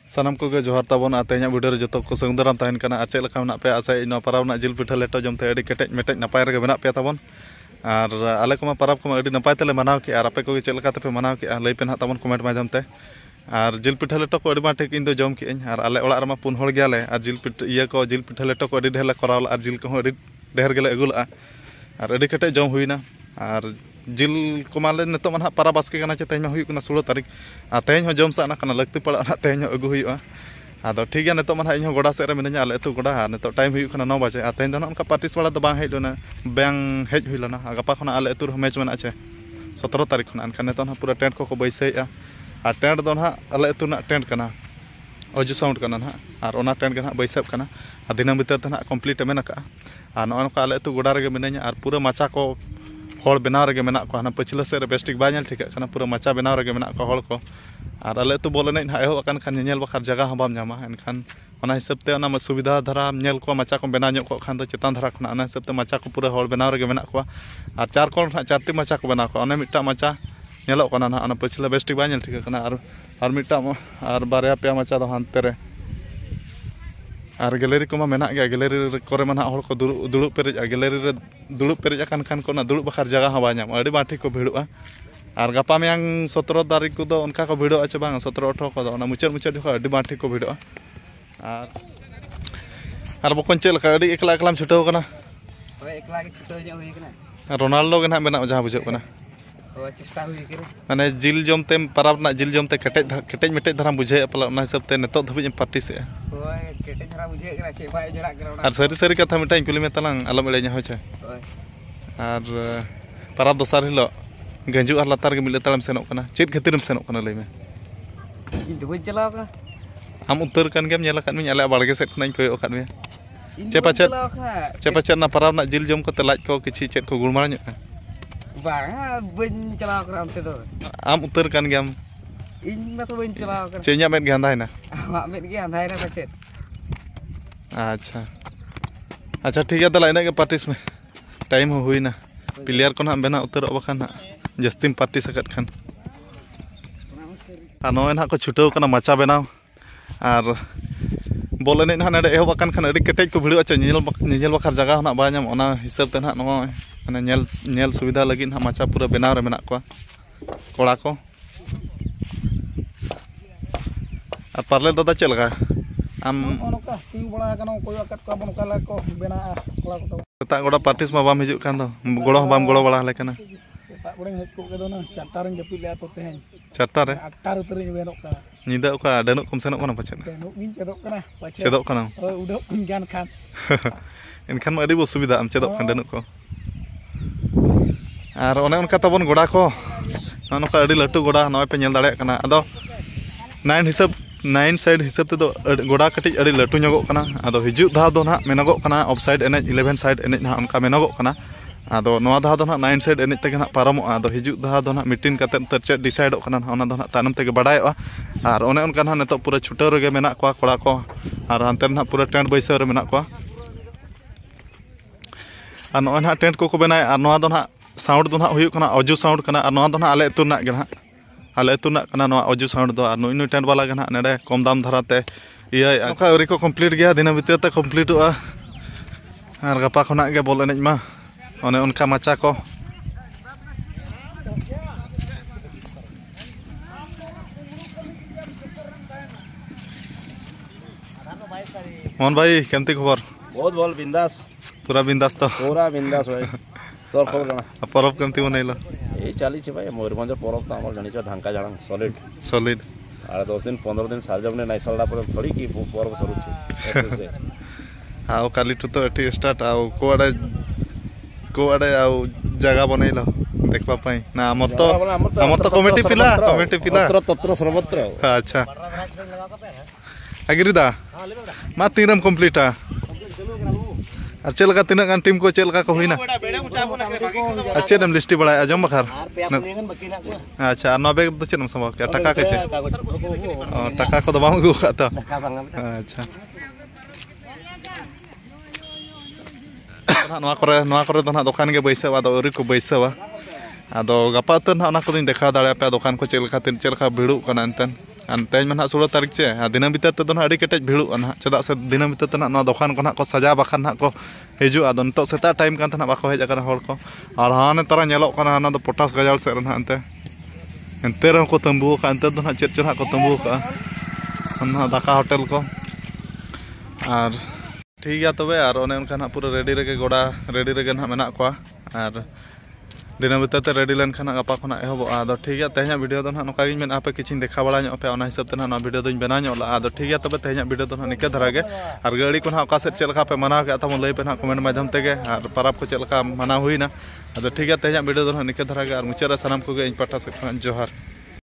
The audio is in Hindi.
सानाम को जोहार ताबन तेज वीडियो जो को संगदाराम तहन कना चेक लेका पे आशा इन पाराव जिल पिठा लेटो जमते अड़ी केटेज मेटेज नपाय रगे मेना पे ताबन और आले को पाराव को अड़ी नपाय तेले मनाव के और आपे को चेक लेका पे मनाव के लई पे ना ताबन कमेंट माध्यम ते और जिल पिठा लेटो को अड़ी मा ठीक इन दो जम के और आले ओड़ा रमा पुन हड़ गयाले और जिल पिठा इया को जिल पिठा लेटो को अड़ी ढेर ले करावला और जिल को अड़ी ढेर गेले अगुला और अड़ी केटेज जम हुईना और जिल को माले नितो मा पारा बास्के कना चे तेज मा हुई 16 तारीख आ तेज जम साना कना लगती पड़ा तेज अगु हुईआ आदो ठीक गया नितो मा इन गोड़ा सेरे मिनाया आले अतु गोड़ा नितो टाइम हुई कना 9 बजे आ तेज दो उनका पार्टिस वाला दो बांग हेज लेना बैंग हेज हुई लेना गपा खना आले अतु मैच मेना चे 17 तारीख खना अनका नितो पूरा टेंट को बैसेआ आ टेंट दो ना आले अतु ना टेंट कना अजू साउंड कना ना और ओना टेंट के बैसेब कना आ दिनम भीतर ते ना कंप्लीट मेना का आ नका आले अतु गोड़ा रगे मिनाया और पूरा माचा को हड़ बनाव रगे मेना को हाना पछिला से बेस्टिक बाय ठीक पूरा माचा बनाव रगे मेना को हड़ को और आले तो बोल एन एहब खान नेल बखार जगह हम बाम नामा एनखान हिसाब से सुविधा धारा नेल को माचा को बनाव को खान चेतान धारा खुना हिसाब से माचा को पूरा हड़ बनाव रगे मेना को और 4 कोण 4टी माचा को बनाव को अने मिट्टा माचा नेलो कना ना पछिला बेस्टिक बाय ठीक और मिट्टा और बारया पे माचा दो हानते रे और गैलरी को मेना गया गैलरी को हड़ को दुड़ुब पेरेज गैलरी रे दुड़ुब पेरेज खान को दुड़ुब बखार जगह हम बाम अड़ी बाठी को भिड़ोआ और गपा मेयांग 17 तारीख को दो उनका को भिड़ोआ चे बांग 17 18 को दो मुचाद मुचाद जो अड़ी बाठी को भिड़ोआ और बकन चेक लका अड़ी एकला एकलाम छुटाव कना एकला के छुटाव ज हुई कना रोनाल्डो के ना मेना जहां बुझे कना चेष्टा हुई करे माने जिल जमते पाराब ना जिल जमते केटेज मेटेज धरा बुझे पला हिसाब से नितो धबी पार्टी से ओय केटेज धरा बुझे कना से बाय जड़ा करा और सारी सारी कथा मिटाई कुली में तलांग आलम एड़े हो छे और पाराब दोसार हिलो गंजू और लतार के मिले तलम सेनो कना चेत खातिरम सेनो कना लई में इन दुबई चलाव का आम उत्तर कन गेम नेला कन में आले बाड़गे सेट खनाई कोयो कन में चे ना पाराब ना जिल जम को लाज को किछि चेत को गुणमार ᱧᱚᱜ बांगा बन चलाव करा हमते दो आम उत्तर कन गेम इन मा तो बन चलाव करा चेन्या मेद गे अंधाय ना मा मेद गे अंधाय ना पछे अच्छा अच्छा ठीक है तला इना के पार्टिस में टाइम हो हुई ना प्लेयर को ना बेना उत्तर बखान ना जस्तिम पार्टी सकत खान आ नोय ना को छुटाव कना माचा बनाव और बॉल एने ना नडे एहब खान अड़ी केटेज को भिड़ो अच्छा नेल बखार जगह ना बा नाम ओना हिसाब ते ना नोय माने नेल सुविधा लगी ना माचा पूरा बनाव रे मेना को कोड़ा को और पार्ले दादा चल लगा आम ओनका ती बड़ा कनो कोय अकत को बन काला को बेना कोला को ता गोड़ा पार्टिस मा बाम हिजुक खान दो गोड़ो बाम गोड़ो बड़ा ले कना ता बड़े हेज को के दो ना 4 तारन जपी ले तो तेहन 4 रे 8 उतर बेनो का निदा ओका डनु कम सेनो कना पछे बेनो बिन चेदो कना पछे चेदो कना ओय उडो गान खान इनखान मा अड़ी बो सुविधा आम चेदो खान डनु को और ओने उनका तबन गोड़ा को नोका अड़ी लटू गोड़ा नय पे नेल दाड़े कना अदो 9 साइड हिसाब ते दो गोड़ा कटिज अड़ी लटू ᱧᱚᱜᱚᱜ कना अदो हिजु धा दो ना मेनगो कना ऑफ साइड एने 11 साइड एने ना उनका मेनगो कना अदो नोआ धा दो ना 9 साइड एने तके ना पारमो अदो हिजु धा दो ना मीटिंग कते तर चेक डिसाइडो कना ओना दो ना तानम तके बडायओ और ओने उनका ना नितो पूरा छुटाव रगे मेना को कोड़ा को और हानते ना पूरा टेंट बैसाव रे मेना को और नोआ ना टेंट को बनाय और नोआ दो ना साउंड दो ना हुयु कना अजू साउंड कना और नोआ दो ना आले अतु ना गे ना आले अतु ना कना नोआ अजू साउंड दो और नुई टेंट वाला गे ना नेडे कम दाम धराते इया नोका अवरी को कंप्लीट गया दिन भीतर ते कंप्लीटोआ और गपा खना गे बॉल एनेज मा ओने उनका माचा को मोहन भाई केमती खबर बहुत बोल बिंदास पूरा बिंदास तो पूरा बिंदास भाई तोर खबर कना परब केमती मनैला ए चाली छे भाई मयूरभंज परब तो हमर जानि छ ढांका जाडंग सॉलिड आर 10 दिन 15 दिन साल जबने नाइ सलडा पर थोड़ी की परब सरू छे आओ काली तो एटी स्टार्ट आओ को अडे आओ जगह बनैला देखबा पई ना हमर तो कमिटी पिला तत्र सर्वत्र अच्छा अगिरिदा मा तीनम कंप्लीटा और चल का तीना गान टीम को चल का होइना अच्छे दम लिस्टी बड़ा आजम बखार अच्छा और नबे तो चेनम समो के टका के छे टका को दबाम गु खाता अच्छा नवा करे दो ना दुकान के बैसावा दो अरी को बैसावा Ado gapa tuh nah aku tuh dekha dare apa dokan ko cel leka biru kan enten. Anteng mana 16 tarik ce. Dinam bitar tuh nah adi ketek biru kan. Cedak se dinam bitar tuh nah dokan ko nah ko saja bakan nah ko heju ado entok seta time kan tuh nah bako hej akan hor ko. Ar hane tara nyelok kan hana do potas gajal se nah ente. Ente rang ko tembu kan ente tuh nah cet nah ko tembu ka. Nah daka hotel ko. Ar ठीक है तबे और ओने उनका ना पूरा रेडी रेगे गोड़ा रेडी रेगे ना मेना को और दिन बिताते रेडी लेन खाना गपा खना एहबो आदो ठीक है तेहना वीडियो दो ना नोका गिन मेन आपे किछिन देखा बड़ा ᱧᱚᱜ पे ओना हिसाब ते ना वीडियो दोइन बना ᱧᱚᱜ ला आदो ठीक है तबे तेहना वीडियो दो ना निके धरा गे और गाड़ी को ना ओका से चेल का पे मना के तमन लई पे ना कमेंट माध्यम ते गे और परब को चेल का मना हुई ना आदो ठीक है तेहना वीडियो दो ना निके धरा गे और मुचारा सनम को गे इन पाटा से जोहार।